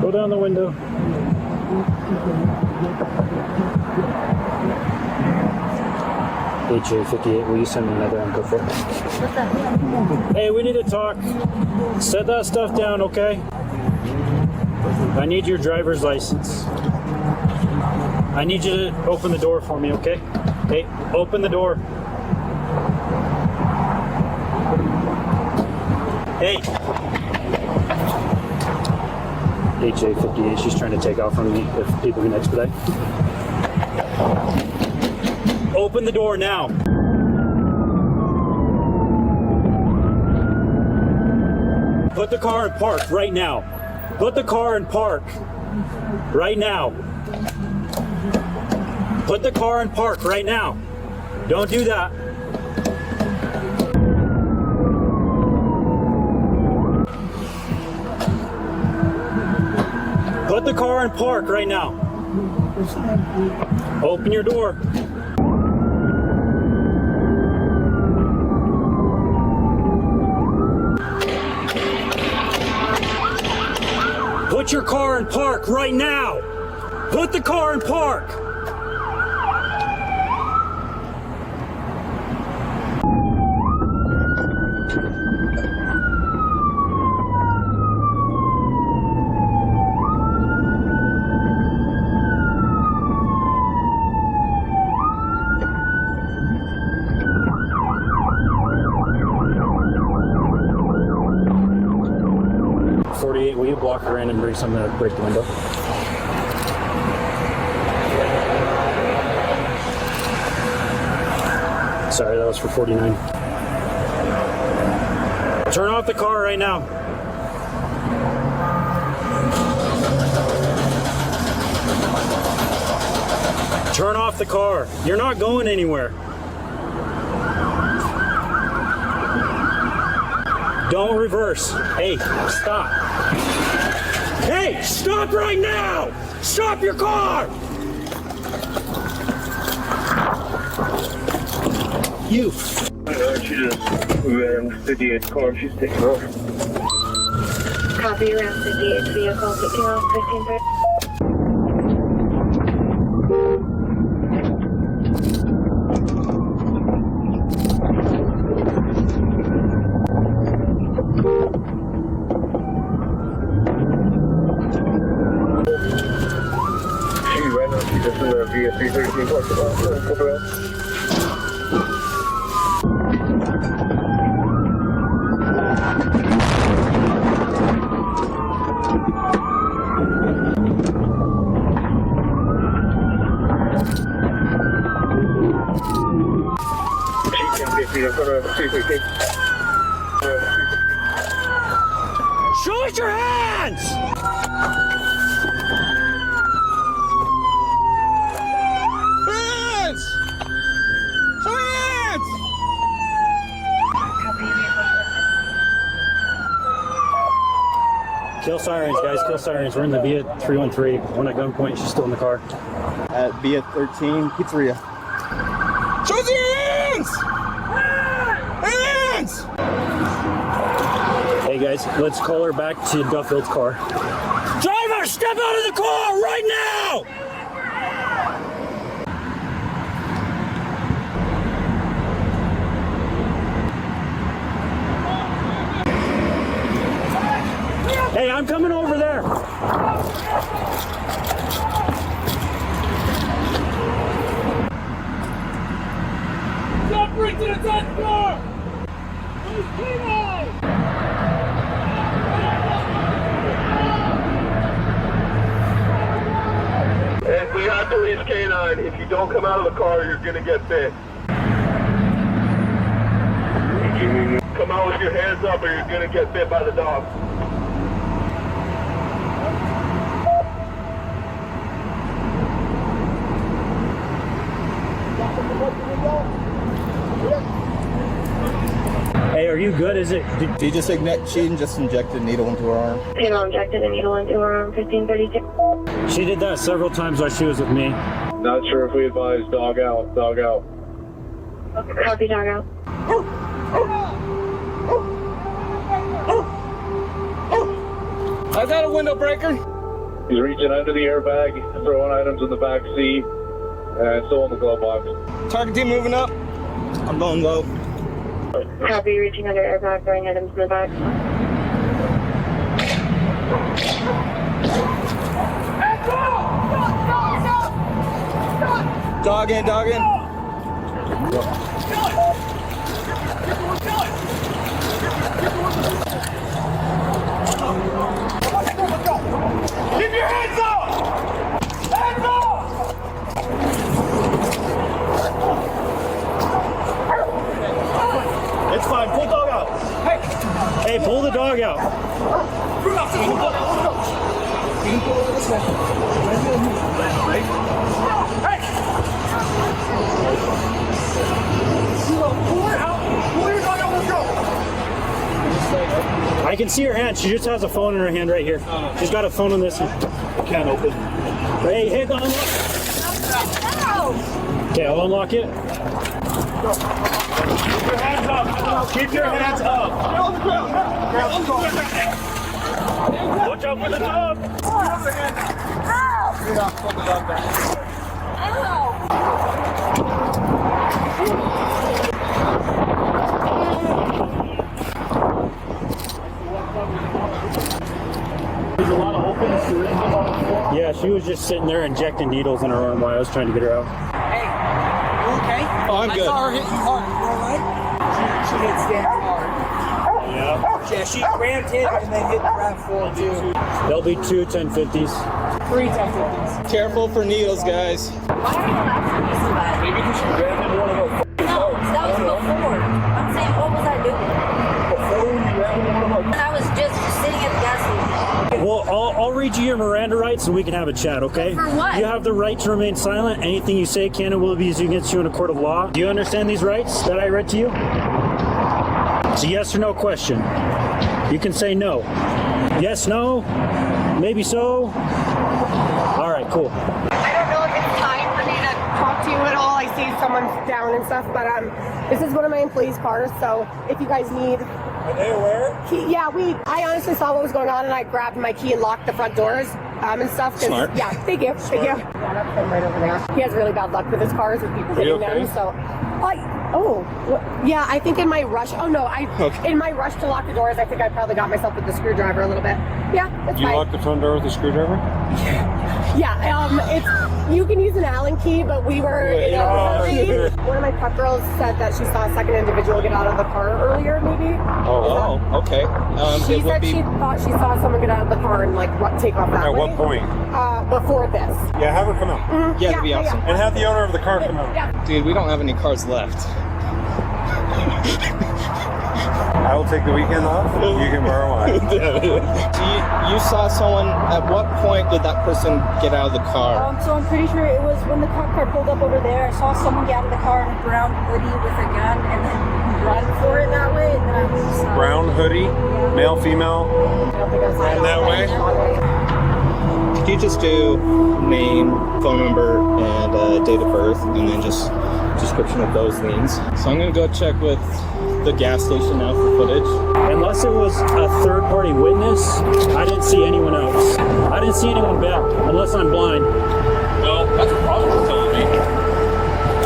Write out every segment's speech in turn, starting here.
Go down the window. HA58, will you send me another Uncle for it? What's that? Hey, we need to talk. Set that stuff down, okay? I need your driver's license. I need you to open the door for me, okay? Hey, open the door. Hey. HA58, she's trying to take off from me if people can expedite. Open the door now. Put the car in park right now. Put the car in park right now. Put the car in park right now. Don't do that. Put the car in park right now. Open your door. Put your car in park right now. Put the car in park. Will you block her in and bring someone to break the window? Sorry, that was for 49. Turn off the car right now. Turn off the car. You're not going anywhere. Don't reverse. Hey, stop. Hey, stop right now! Stop your car! You. She just ran 58 car. She's taking off. Copy, around 58 vehicle, taking off 1530. Via 313 Portugal. Show us your hands! Kill sirens, guys, kill sirens. We're in the Via 313. One at gunpoint, she's still in the car. At Via 13, Pizzeria. Show us your hands! Hands! Hey guys, let's call her back to Duffield's car. Driver, step out of the car right now! Hey, I'm coming over there. Jump right to the 10th floor! Who's Kimo? And we have to release K9. If you don't come out of the car, you're gonna get bit. Come out with your hands up or you're gonna get bit by the dog. Hey, are you good? Is it? She just injected a needle into her arm. Female injected a needle into her arm, 1532. She did that several times while she was with me. Not sure if we advise dog out, dog out. Copy, dog out. Is that a window breaker? He's reaching under the airbag, throwing items in the back seat, and still in the glove box. Target team moving up. I'm going low. Copy, reaching under airbag, throwing items in the back. Dog in, dog in. Keep your hands up! Hands up! It's fine. Pull dog out. Hey, pull the dog out. I can see her hand. She just has a phone in her hand right here. She's got a phone on this. Can't open. Hey, hey, unlock. Okay, I'll unlock it. Keep your hands up! Keep your hands up! Watch out for the dog! There's a lot of open syringes on the floor. Yeah, she was just sitting there injecting needles in her arm while I was trying to get her out. Hey, you okay? Oh, I'm I good. saw her hit you hard. You alright? She hit Stan hard. Yeah, she rammed him and then hit the RAV4 too. There'll be 2 1050s. 3 1050s. Careful for needles, guys. Why are you laughing at me so bad? Maybe because you ran into one of our No, that was before. I'm saying, what was I doing? before you ran into one of our. I was just sitting at the gas station. Well, I'll read you your Miranda rights and we can have a chat, okay? For what? You have the right to remain silent. Anything you say can and will be used against you in a court of law. Do you understand these rights that I read to you? It's a yes or no question. You can say no. Yes, no, maybe so. All right, cool. I don't know if it's time for me to talk to you at all. I see someone's down and stuff, but this is one of my employees' cars, so if you guys need... Are they aware? Yeah, I honestly saw what was going on, and I grabbed my key and locked the front doors and stuff. 'Cause- Smart. Yeah, thank you. Thank you. Yeah, that's him right over there. He has really bad luck with his cars with people hitting them, so... Yeah, I think in my rush... Oh, no, in my rush to lock the doors, I think I probably got myself with the screwdriver a little bit. Yeah, that's You fine. locked the front door with a screwdriver? Yeah, you can use an Allen key, but we were in a hurry. One of my prep girls said that she saw a second individual get out of the car earlier, maybe. Oh, okay. She it would said be. she thought she saw someone get out of the car and take off that At way. what point? Before this. Yeah, have her come out. Yeah, that'd be awesome. And have the owner of the car come out. Yeah. Dude, we don't have any cars left. I will take the weekend off. You can borrow mine. You saw someone. At what point did that person get out of the car? So I'm pretty sure it was when the cop car pulled up over there. I saw someone get out of the car in a brown hoodie with a gun and then run for it that way. And then I was Brown hoodie, male, female. And that way? Could you just do name, phone number, and date of birth, and then just description of those things? So I'm gonna go check with the gas station now for footage. Unless it was a third-party witness, I didn't see anyone else. I didn't see anyone back, unless I'm blind. Well, that's a problem with telling me.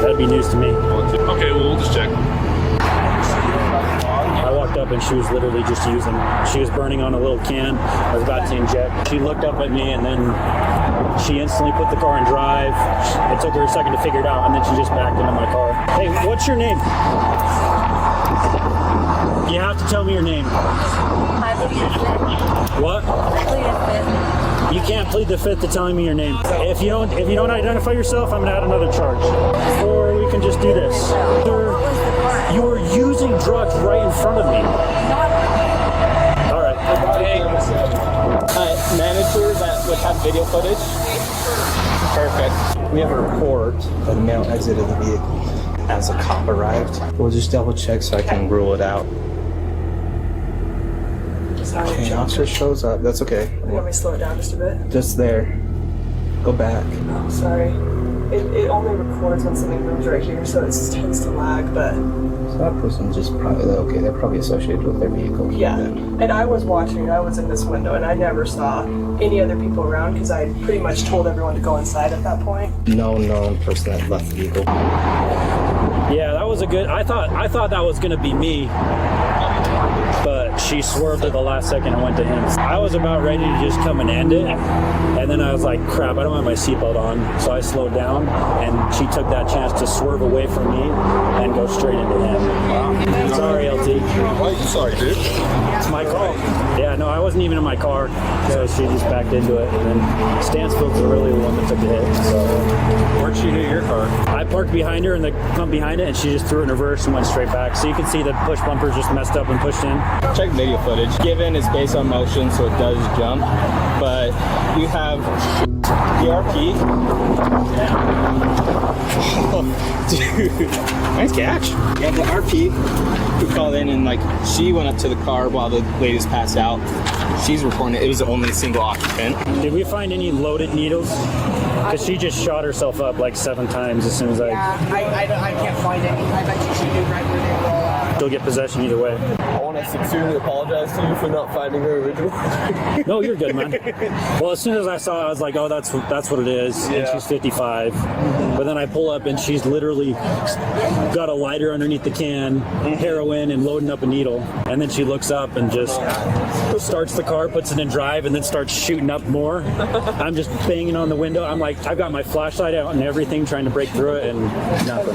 That'd be news to me. Okay, well, we'll just check. I walked up and she was literally just she was burning on a little can. I was about to inject. She looked up at me and then she instantly put the car in drive. It took her a second to figure it out and then she just backed into my car. Hey, what's your name? You have to tell me your name. I plead the fifth. What? I plead the fifth. You can't plead the fifth to telling me your name. If you don't identify yourself, I'm gonna add another charge. Or we can just do this. What was the car? You were using drugs right in front of me. All right. Manager that would have video footage. Perfect. We have a report that a male exited the vehicle as a cop arrived. We'll just double check so I can rule it out. Okay, officer shows up. That's okay. You want me to slow it down just a bit? Just there. Go back. Oh, sorry. It only records when something moves right here, so it tends to lag, but So that person's just probably, okay, they're probably associated with their vehicle. yeah. Then. And I was watching, I was in this window, and I never saw any other people around because I pretty much told everyone to go inside at that point. No known person that left the vehicle. Yeah, that was a good. I thought that was gonna be me, but she swerved at the last second and went to him. I was about ready to just come and end it, and then I was like, "Crap! I don't have my seatbelt on," so I slowed down, and she took that chance to swerve away from me and go straight into him. Sorry, LT. Why are you sorry, dude? It's my call. Yeah, no, I wasn't even in my car, so she just backed into it, and then Stansfield's really the one that took the hit. So Where'd she hit your car? I parked behind her and the come behind it, and she just threw it in reverse and went straight back. So you can see the push bumper just messed up and pushed in. Check video footage. Given is based on motion, so it does jump. But you have the RP. Dude, nice catch. Yeah, the RP who called in and like she went up to the car while the ladies passed out. She's reporting it was only a single occupant. Did we find any loaded needles? Because she just shot herself up like 7 times as soon as I can't find any. I bet you she knew right where they were all at. she'll get possession either way. I want to sincerely apologize to you for not finding her original. No, you're good, man. Well, as soon as I saw it, I was like, oh, that's what it is. And she's 55. But then I pull up and she's literally got a lighter underneath the can, heroin, and loading up a needle. And then she looks up and just starts the car, puts it in drive, and then starts shooting up more. I'm just banging on the window. I'm like, I've got my flashlight out and everything, trying to break through it, and nothing.